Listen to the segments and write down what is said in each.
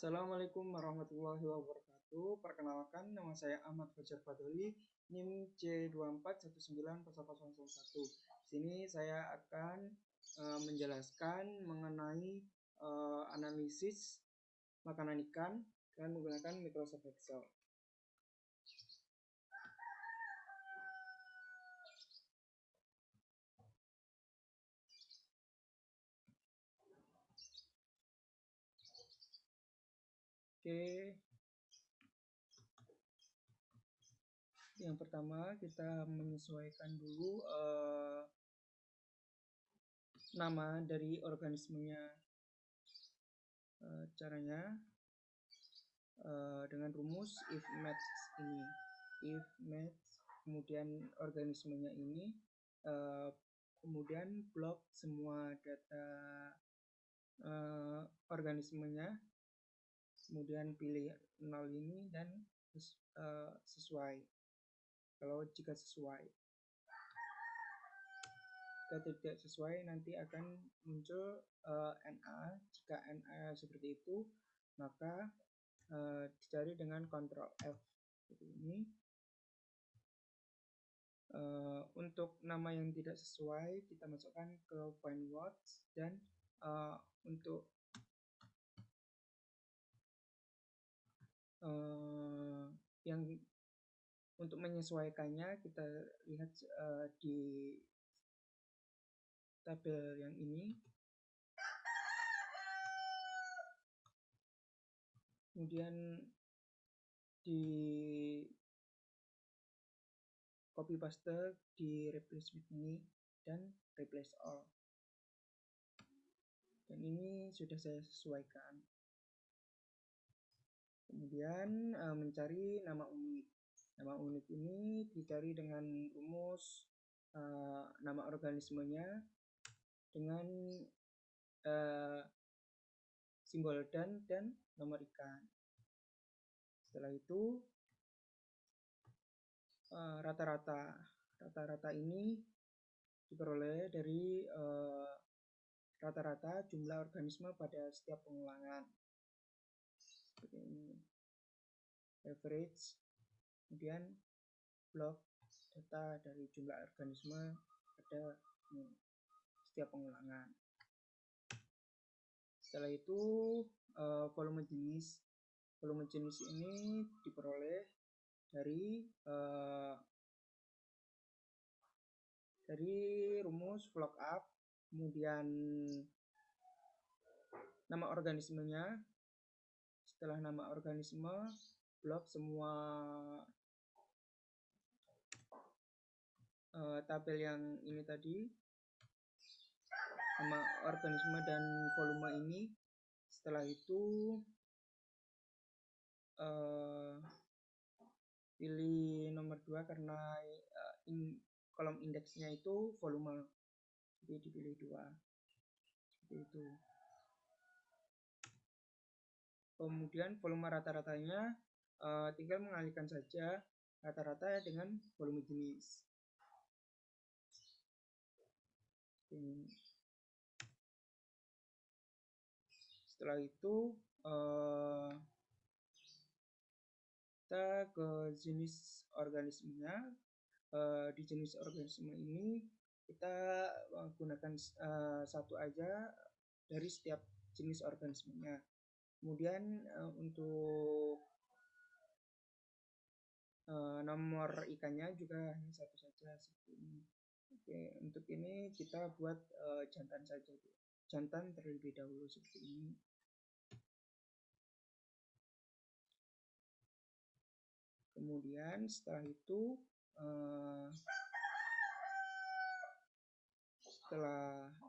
Assalamualaikum warahmatullahi wabarakatuh. Perkenalkan, nama saya Ahmad Fajar Fadoli, NIM C24190001. Sini saya akan menjelaskan mengenai analisis makanan ikan dengan menggunakan Microsoft Excel. Oke, yang pertama kita menyesuaikan dulu nama dari organismenya. Caranya dengan rumus if match ini, if match, kemudian organismenya ini, kemudian blok semua data organismenya, kemudian pilih 0 ini dan sesuai. Kalau jika sesuai, jika tidak sesuai nanti akan muncul NA. Jika NA seperti itu, maka dicari dengan Ctrl F seperti ini. Untuk nama yang tidak sesuai kita masukkan ke find words, dan untuk yang untuk menyesuaikannya kita lihat di tabel yang ini. Kemudian di copy paste di replace with ini dan replace all, dan ini sudah saya sesuaikan. Kemudian mencari nama unik. Nama unik ini dicari dengan rumus nama organismenya dengan simbol dan nomor ikan. Setelah itu rata-rata ini diperoleh dari rata-rata jumlah organisme pada setiap pengulangan. Seperti ini, average, kemudian blok data dari jumlah organisme pada setiap pengulangan. Setelah itu volume jenis. Volume jenis ini diperoleh dari rumus lookup, kemudian nama organismenya. Setelah nama organisme, blok semua tabel yang ini tadi, nama organisme dan volume ini. Setelah itu pilih nomor 2 karena kolom indeksnya itu volume, jadi dipilih 2 seperti itu. Kemudian volume rata-ratanya tinggal mengalihkan saja rata-rata dengan volume jenis. Setelah itu kita ke jenis organismenya. Di jenis organisme ini kita menggunakan satu aja dari setiap jenis organismenya. Kemudian untuk nomor ikannya juga hanya satu saja seperti ini. Oke, untuk ini kita buat jantan saja, jantan terlebih dahulu seperti ini. Kemudian setelah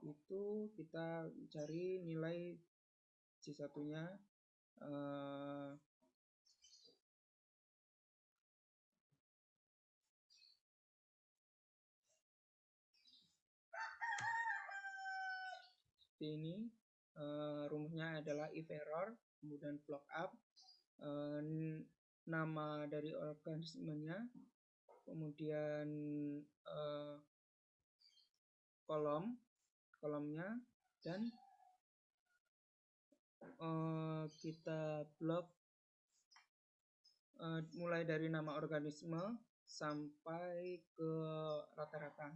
itu kita cari nilai C1-nya. Ini rumusnya adalah if error, kemudian lookup, nama dari organismenya, kemudian kolomnya, dan kita blok mulai dari nama organisme sampai ke rata-rata.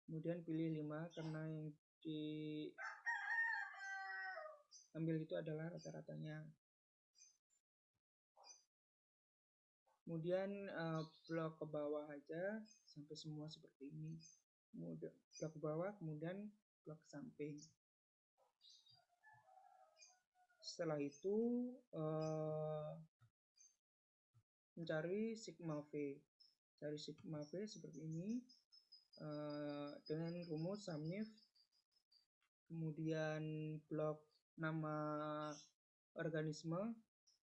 Kemudian pilih 5 karena yang diambil itu adalah rata-ratanya. Kemudian blok ke bawah aja sampai semua seperti ini. Kemudian blok ke bawah, kemudian blok ke samping. Setelah itu mencari sigma V. Cari sigma V seperti ini dengan rumus SUMIF. Kemudian blok nama organisme.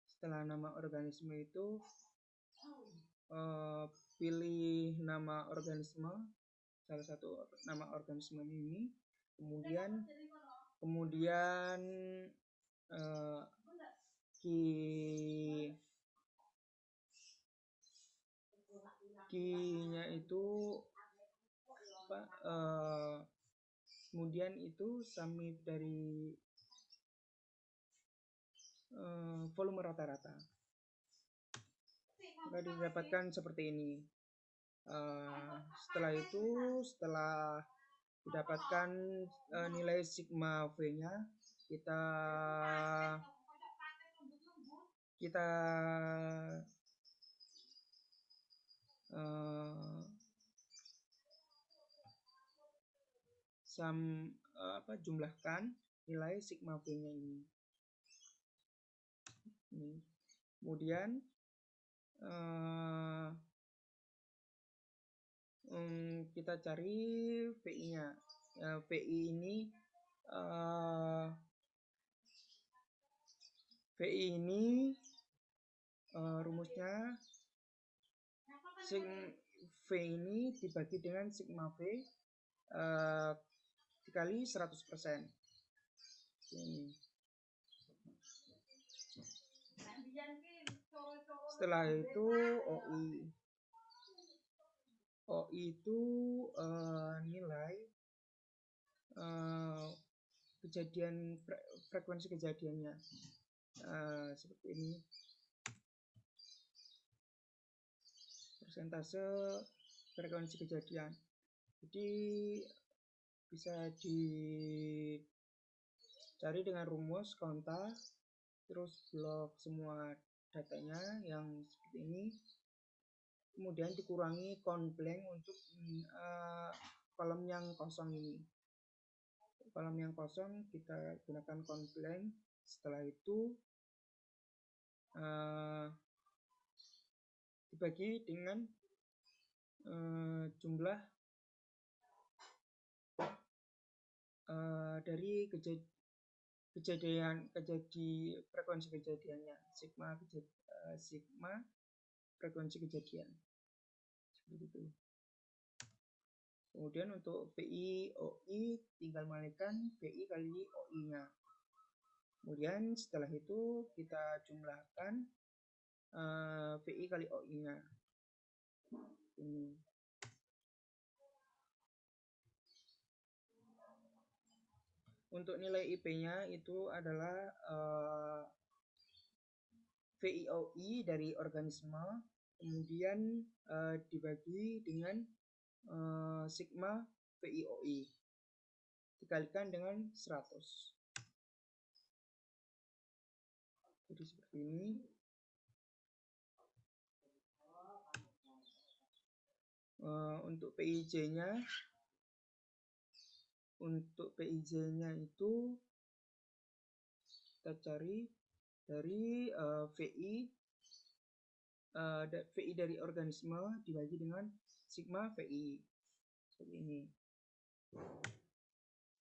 Setelah nama organisme itu pilih nama organisme, salah satu nama organisme ini. Kemudian key-nya itu apa? Kemudian itu SUMIF dari volume rata-rata. Maka didapatkan seperti ini. Setelah itu, setelah didapatkan nilai sigma V-nya, kita jumlahkan nilai sigma V-nya ini. Kemudian kita cari VI-nya. VI ini rumusnya V ini dibagi dengan sigma V dikali 100%. Ini. Setelah itu OI itu nilai frekuensi kejadiannya seperti ini, persentase frekuensi kejadian. Jadi bisa dicari dengan rumus konta, terus blok semua datanya yang seperti ini, kemudian dikurangi count blank untuk kolom yang kosong ini. Kolom yang kosong kita gunakan count blank. Setelah itu dibagi dengan jumlah dari frekuensi kejadiannya, sigma frekuensi kejadian, seperti itu. Kemudian untuk VI OI tinggal mengalihkan VI kali OI-nya. Kemudian setelah itu kita jumlahkan VI kali OI-nya. Ini. Untuk nilai IP-nya itu adalah VIOI dari organisme, kemudian dibagi dengan sigma VIOI dikalikan dengan 100. Jadi seperti ini. Untuk PIJ-nya itu kita cari dari VI dari organisme dibagi dengan sigma VI seperti ini.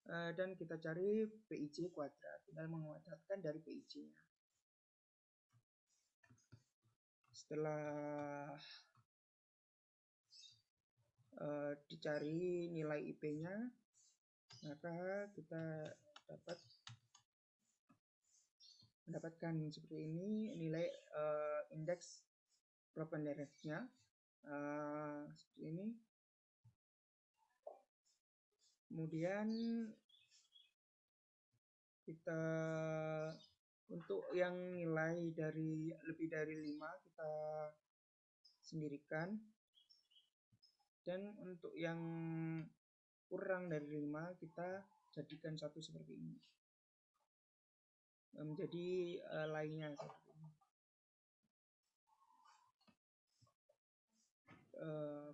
Dan kita cari PIJ kuadrat, tinggal menguadratkan dari PIJ-nya. Setelah dicari nilai IP-nya, maka kita mendapatkan seperti ini nilai indeks propenderance-nya seperti ini. Kemudian kita Untuk yang nilai dari lebih dari 5 kita sendirikan, dan untuk yang kurang dari 5 kita jadikan satu seperti ini, menjadi lainnya seperti ini.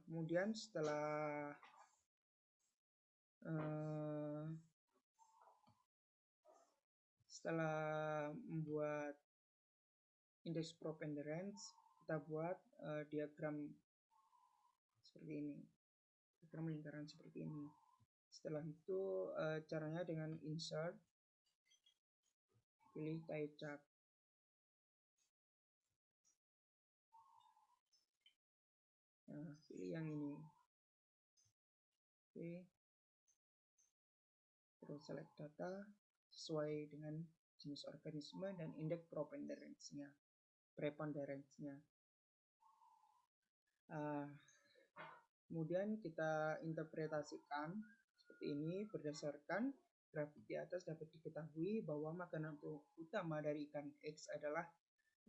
Kemudian setelah membuat indeks preponderance, kita buat diagram seperti ini, diagram lingkaran seperti ini. Setelah itu caranya dengan insert, pilih tie chart. Nah, pilih yang ini. Oke. Terus select data sesuai dengan jenis organisme dan indeks preponderance-nya. Kemudian kita interpretasikan seperti ini. Berdasarkan grafik di atas dapat diketahui bahwa makanan utama dari ikan X adalah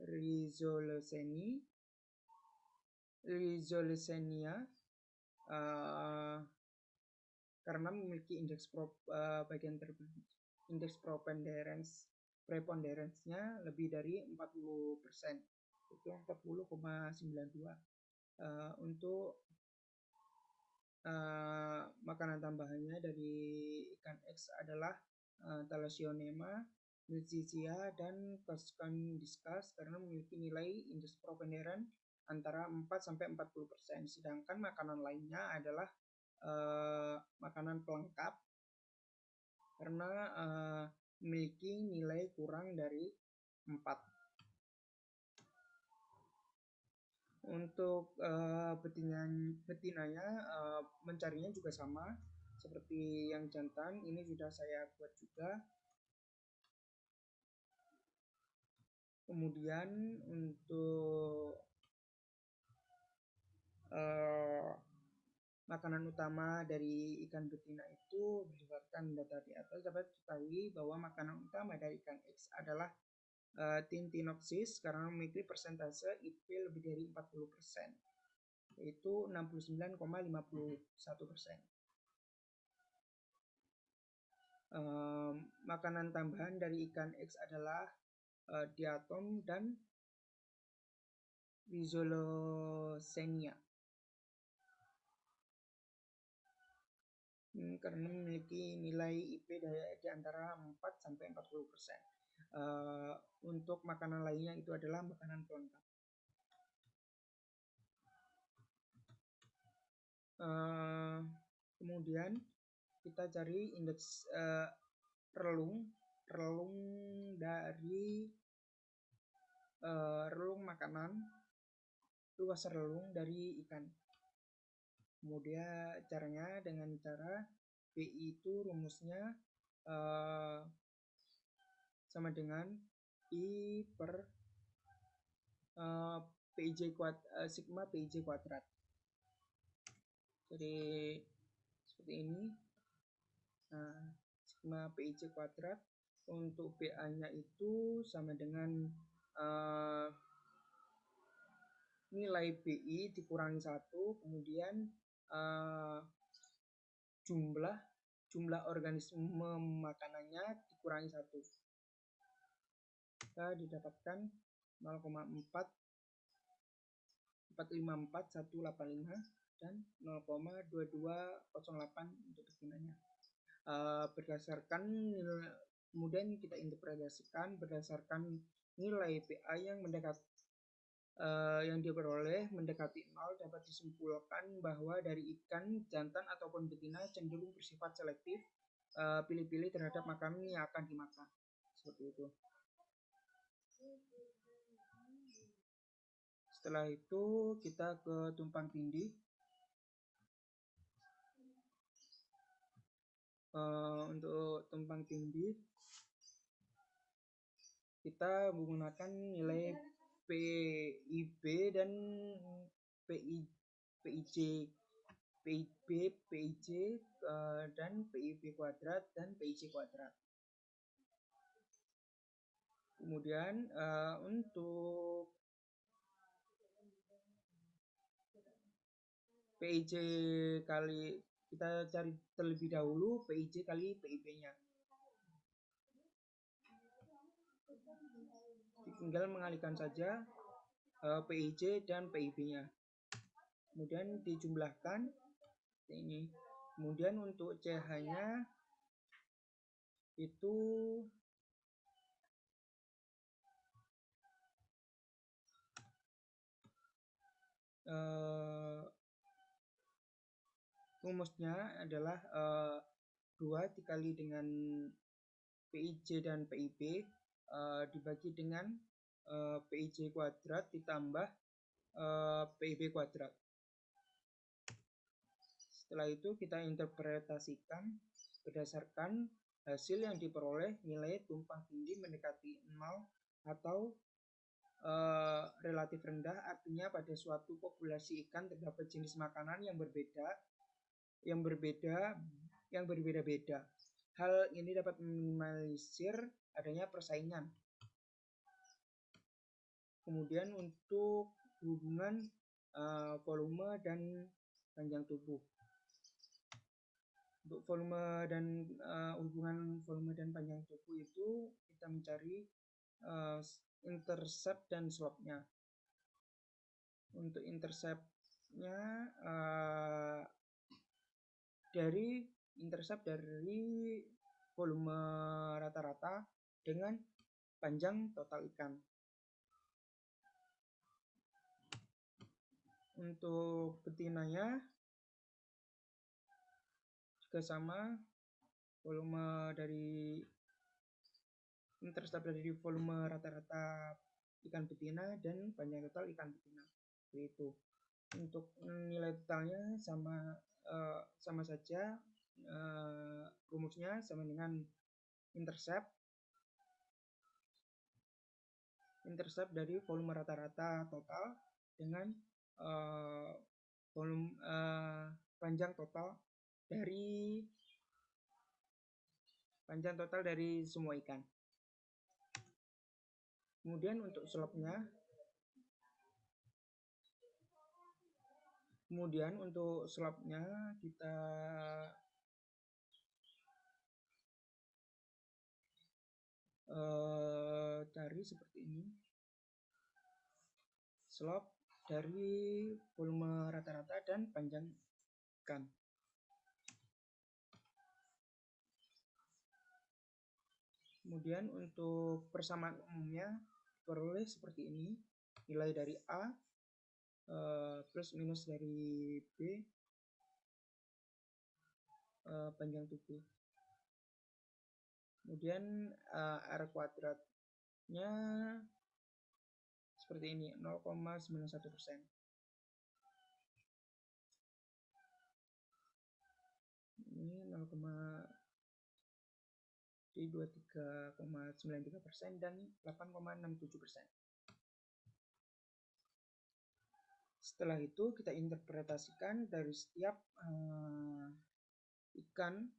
Rhizolescenia karena memiliki indeks preponderance-nya lebih dari 40%, itu 40,92. Untuk makanan tambahannya dari ikan X adalah Thalassionyma, Nucisia, dan Cuscon discus karena memiliki nilai indeks preponderance antara 4-40%. Sedangkan makanan lainnya adalah makanan pelengkap karena memiliki nilai kurang dari 4. Untuk betinanya mencarinya juga sama seperti yang jantan. Ini sudah saya buat juga. Kemudian untuk makanan utama dari ikan betina itu berdasarkan data di atas dapat diketahui bahwa makanan utama dari ikan X adalah Tintinopsis karena memiliki persentase IP lebih dari 40%, yaitu 69,51%. Makanan tambahan dari ikan X adalah diatom dan Rhizolescenia karena memiliki nilai IP di antara 4-40%. Untuk makanan lainnya itu adalah makanan pelengkap. Kemudian kita cari indeks relung dari relung makanan, luas relung dari ikan. Kemudian caranya dengan cara PI itu rumusnya sama dengan I per sigma PIJ kuadrat. Jadi seperti ini. Sigma PIJ kuadrat untuk PA-nya itu sama dengan nilai PI dikurangi 1, kemudian jumlah organisme makanannya dikurangi 1. Kita didapatkan 0,454185 dan 0,2208 untuk betinanya. Kemudian kita interpretasikan berdasarkan nilai PA yang diperoleh mendekati 0, dapat disimpulkan bahwa dari ikan jantan ataupun betina cenderung bersifat selektif, pilih-pilih terhadap makanan yang akan dimakan. Seperti itu. Setelah itu kita ke tumpang tindih. Untuk tumpang tindih kita menggunakan nilai PIB dan PIJ dan PIB kuadrat dan PIJ kuadrat. Kemudian untuk PIJ kali, kita cari terlebih dahulu PIJ kali PIB-nya. Tinggal mengalihkan saja PIJ dan PIB-nya. Kemudian dijumlahkan ini. Kemudian untuk CH-nya itu rumusnya adalah 2 dikali dengan PIJ dan PIB dibagi dengan PIJ kuadrat ditambah PIB kuadrat. Setelah itu kita interpretasikan berdasarkan hasil yang diperoleh nilai tumpang tindih mendekati 0 atau relatif rendah, artinya pada suatu populasi ikan terdapat jenis makanan yang berbeda-beda. Hal ini dapat meminimalisir adanya persaingan. Kemudian untuk hubungan volume dan panjang tubuh. Untuk volume dan hubungan volume dan panjang tubuh itu kita mencari intercept dan slope-nya. Untuk intercept-nya dari volume rata-rata dengan panjang total ikan. Untuk betinanya juga sama, volume dari intercept dari volume rata-rata ikan betina dan panjang total ikan betina. Itu untuk nilai totalnya sama saja, rumusnya sama dengan intercept dari volume rata-rata total dengan volume panjang total dari semua ikan. Kemudian untuk slope-nya, kita cari seperti ini. Slope dari volume rata-rata dan panjang ikan. Kemudian untuk persamaan umumnya diperoleh seperti ini. Nilai dari A plus minus dari B panjang tubuh. Kemudian R kuadratnya seperti ini, 0,91%. Ini 0,23,93% dan 8,67%. Setelah itu kita interpretasikan dari setiap ikan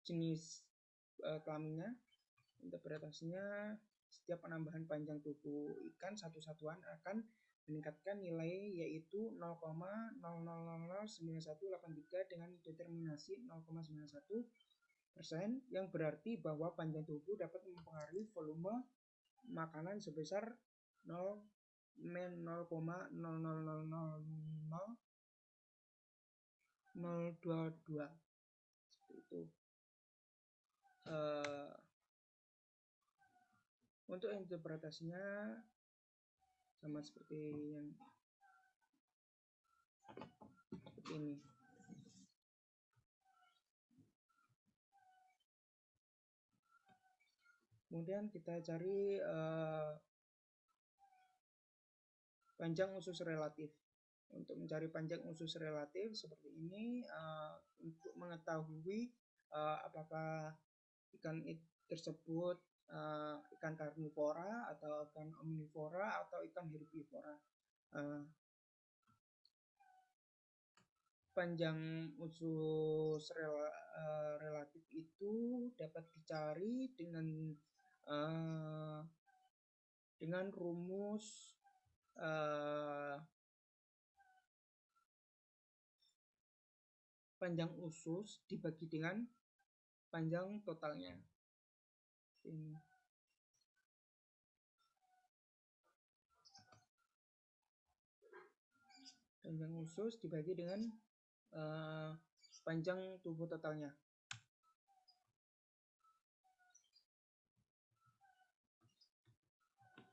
jenis kelaminnya. Interpretasinya, setiap penambahan panjang tubuh ikan satu satuan akan meningkatkan nilai, yaitu 0,00009183 dengan determinasi 0,91%, yang berarti bahwa panjang tubuh dapat mempengaruhi volume makanan sebesar 0,00000022. Seperti itu. Untuk interpretasinya sama seperti yang seperti ini. Kemudian kita cari panjang usus relatif. Untuk mencari panjang usus relatif seperti ini, untuk mengetahui apakah ikan tersebut ikan karnivora atau ikan omnivora atau ikan herbivora. Panjang usus relatif itu dapat dicari dengan dengan rumus panjang usus dibagi dengan panjang totalnya. Ini. Panjang usus dibagi dengan panjang tubuh totalnya.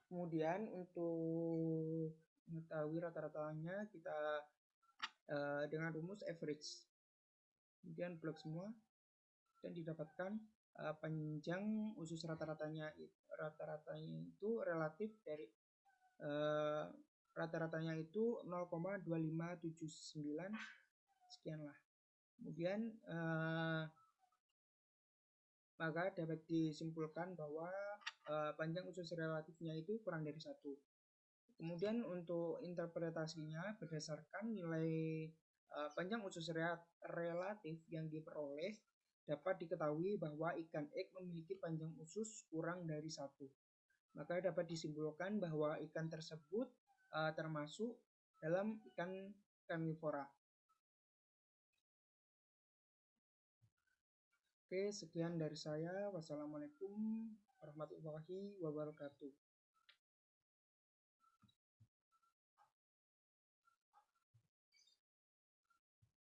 Kemudian untuk mengetahui rata-ratanya kita dengan rumus average. Kemudian blok semua dan didapatkan panjang usus rata-ratanya itu relatif dari rata-ratanya itu 0,2579 sekian lah. Kemudian maka dapat disimpulkan bahwa panjang usus relatifnya itu kurang dari 1. Kemudian untuk interpretasinya berdasarkan nilai panjang usus relatif yang diperoleh dapat diketahui bahwa ikan ek memiliki panjang usus kurang dari 1. Maka dapat disimpulkan bahwa ikan tersebut termasuk dalam ikan karnivora. Oke, sekian dari saya. Wassalamualaikum warahmatullahi wabarakatuh.